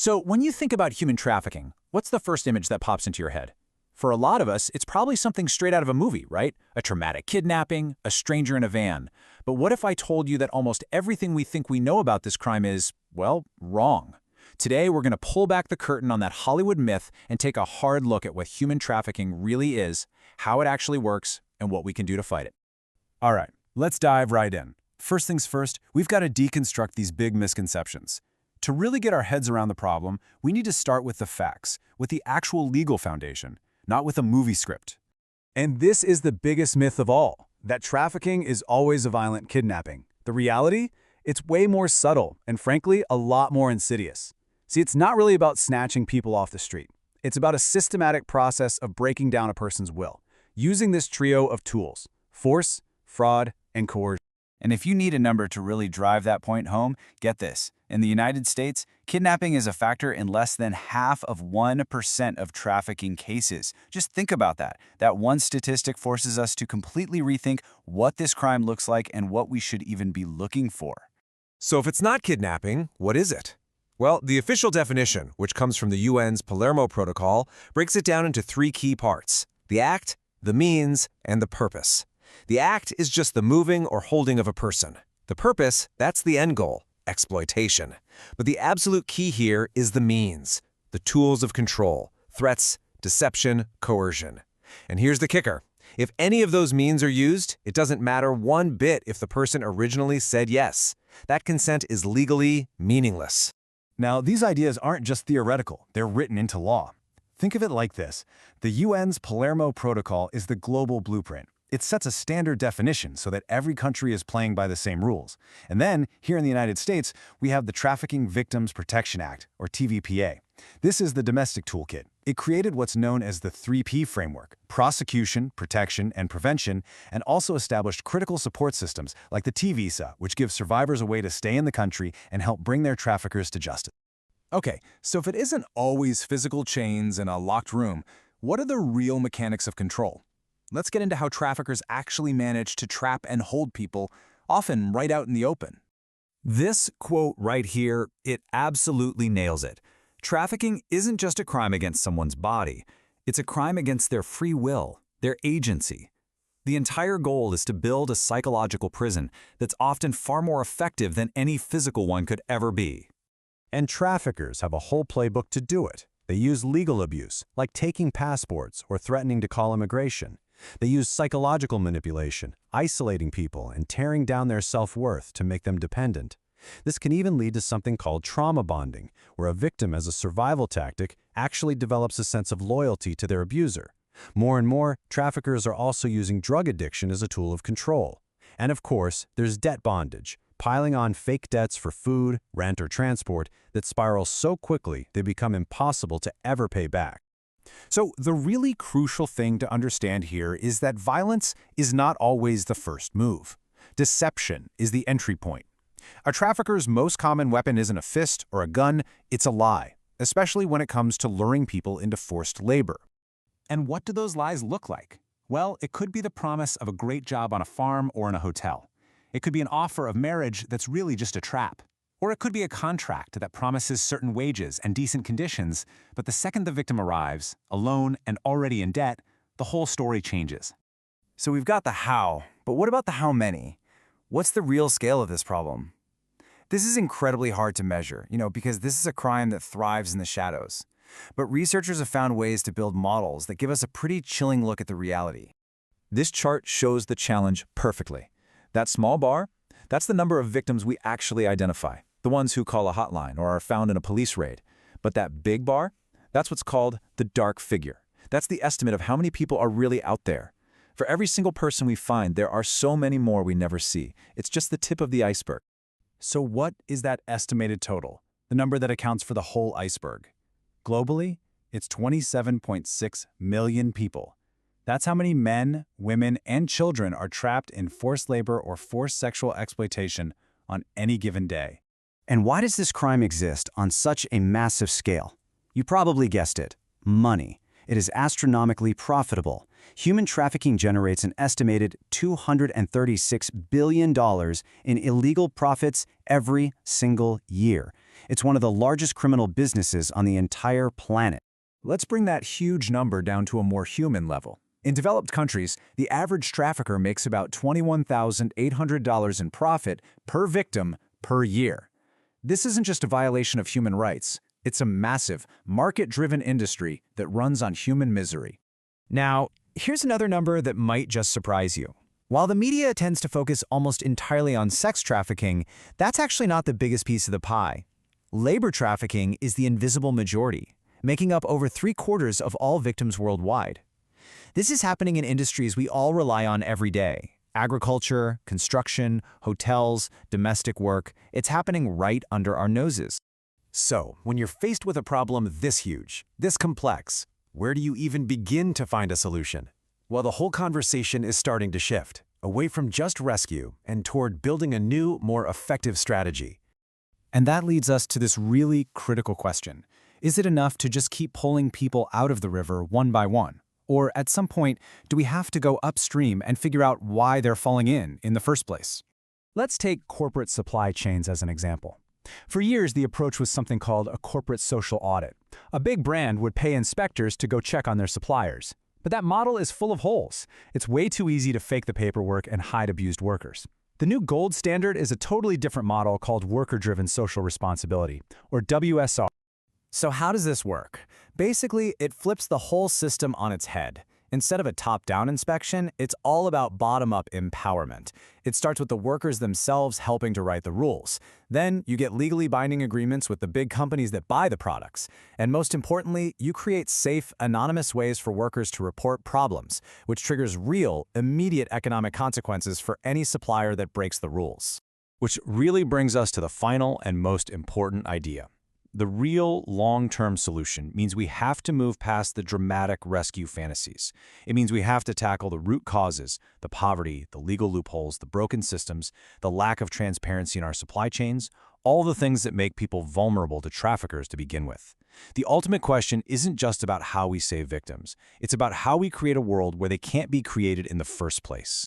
So when you think about human trafficking, what's the first image that pops into your head? For a lot of us, it's probably something straight out of a movie, right? A traumatic kidnapping, a stranger in a van. But what if I told you that almost everything we think we know about this crime is, well, wrong? Today, we're going to pull back the curtain on that Hollywood myth and take a hard look at what human trafficking really is, how it actually works, and what we can do to fight it. All right, let's dive right in. First things first, we've got to deconstruct these big misconceptions. To really get our heads around the problem, we need to start with the facts, with the actual legal foundation, not with a movie script. And this is the biggest myth of all, that trafficking is always a violent kidnapping. The reality? It's way more subtle and, frankly, a lot more insidious. See, it's not really about snatching people off the street. It's about a systematic process of breaking down a person's will, using this trio of tools: force, fraud, and coercion. And if you need a number to really drive that point home, get this. In the United States, kidnapping is a factor in less than 0.5% of trafficking cases. Just think about that. That one statistic forces us to completely rethink what this crime looks like and what we should even be looking for. So if it's not kidnapping, what is it? Well, the official definition, which comes from the UN's Palermo Protocol, breaks it down into 3 key parts: the act, the means, and the purpose. The act is just the moving or holding of a person. The purpose, that's the end goal, exploitation. But the absolute key here is the means, the tools of control, threats, deception, coercion. And here's the kicker. If any of those means are used, it doesn't matter one bit if the person originally said yes. That consent is legally meaningless. Now, these ideas aren't just theoretical, they're written into law. Think of it like this. The UN's Palermo Protocol is the global blueprint. It sets a standard definition so that every country is playing by the same rules. And then, here in the United States, we have the Trafficking Victims Protection Act, or TVPA. This is the domestic toolkit. It created what's known as the 3P framework: prosecution, protection, and prevention, and also established critical support systems like the T-visa, which gives survivors a way to stay in the country and help bring their traffickers to justice. Okay, so if it isn't always physical chains in a locked room, what are the real mechanics of control? Let's get into how traffickers actually manage to trap and hold people, often right out in the open. This quote right here, it absolutely nails it. Trafficking isn't just a crime against someone's body. It's a crime against their free will, their agency. The entire goal is to build a psychological prison that's often far more effective than any physical one could ever be. And traffickers have a whole playbook to do it. They use legal abuse, like taking passports or threatening to call immigration. They use psychological manipulation, isolating people and tearing down their self-worth to make them dependent. This can even lead to something called trauma bonding, where a victim, as a survival tactic, actually develops a sense of loyalty to their abuser. More and more, traffickers are also using drug addiction as a tool of control. And of course, there's debt bondage, piling on fake debts for food, rent, or transport that spiral so quickly they become impossible to ever pay back. So the really crucial thing to understand here is that violence is not always the first move. Deception is the entry point. A trafficker's most common weapon isn't a fist or a gun, it's a lie, especially when it comes to luring people into forced labor. And what do those lies look like? Well, it could be the promise of a great job on a farm or in a hotel. It could be an offer of marriage that's really just a trap. Or it could be a contract that promises certain wages and decent conditions, but the second the victim arrives, alone and already in debt, the whole story changes. So we've got the how, but what about the how many? What's the real scale of this problem? This is incredibly hard to measure, because this is a crime that thrives in the shadows. But researchers have found ways to build models that give us a pretty chilling look at the reality. This chart shows the challenge perfectly. That small bar, that's the number of victims we actually identify, the ones who call a hotline or are found in a police raid. But that big bar, that's what's called the dark figure. That's the estimate of how many people are really out there. For every single person we find, there are so many more we never see. It's just the tip of the iceberg. So what is that estimated total, the number that accounts for the whole iceberg? Globally, it's 27.6 million people. That's how many men, women, and children are trapped in forced labor or forced sexual exploitation on any given day. And why does this crime exist on such a massive scale? You probably guessed it: money. It is astronomically profitable. Human trafficking generates an estimated $236 billion in illegal profits every single year. It's one of the largest criminal businesses on the entire planet. Let's bring that huge number down to a more human level. In developed countries, the average trafficker makes about $21,800 in profit per victim per year. This isn't just a violation of human rights. It's a massive, market-driven industry that runs on human misery. Now, here's another number that might just surprise you. While the media tends to focus almost entirely on sex trafficking, that's actually not the biggest piece of the pie. Labor trafficking is the invisible majority, making up over 3/4 of all victims worldwide. This is happening in industries we all rely on every day: agriculture, construction, hotels, domestic work. It's happening right under our noses. So, when you're faced with a problem this huge, this complex, where do you even begin to find a solution? Well, the whole conversation is starting to shift, away from just rescue and toward building a new, more effective strategy. And that leads us to this really critical question. Is it enough to just keep pulling people out of the river one by one? Or at some point, do we have to go upstream and figure out why they're falling in the first place? Let's take corporate supply chains as an example. For years, the approach was something called a corporate social audit. A big brand would pay inspectors to go check on their suppliers. But that model is full of holes. It's way too easy to fake the paperwork and hide abused workers. The new gold standard is a totally different model called worker-driven social responsibility, or WSR. So how does this work? Basically, it flips the whole system on its head. Instead of a top-down inspection, it's all about bottom-up empowerment. It starts with the workers themselves helping to write the rules. Then you get legally binding agreements with the big companies that buy the products. And most importantly, you create safe, anonymous ways for workers to report problems, which triggers real, immediate economic consequences for any supplier that breaks the rules. Which really brings us to the final and most important idea. The real long-term solution means we have to move past the dramatic rescue fantasies. It means we have to tackle the root causes, the poverty, the legal loopholes, the broken systems, the lack of transparency in our supply chains, all the things that make people vulnerable to traffickers to begin with. The ultimate question isn't just about how we save victims. It's about how we create a world where they can't be created in the first place.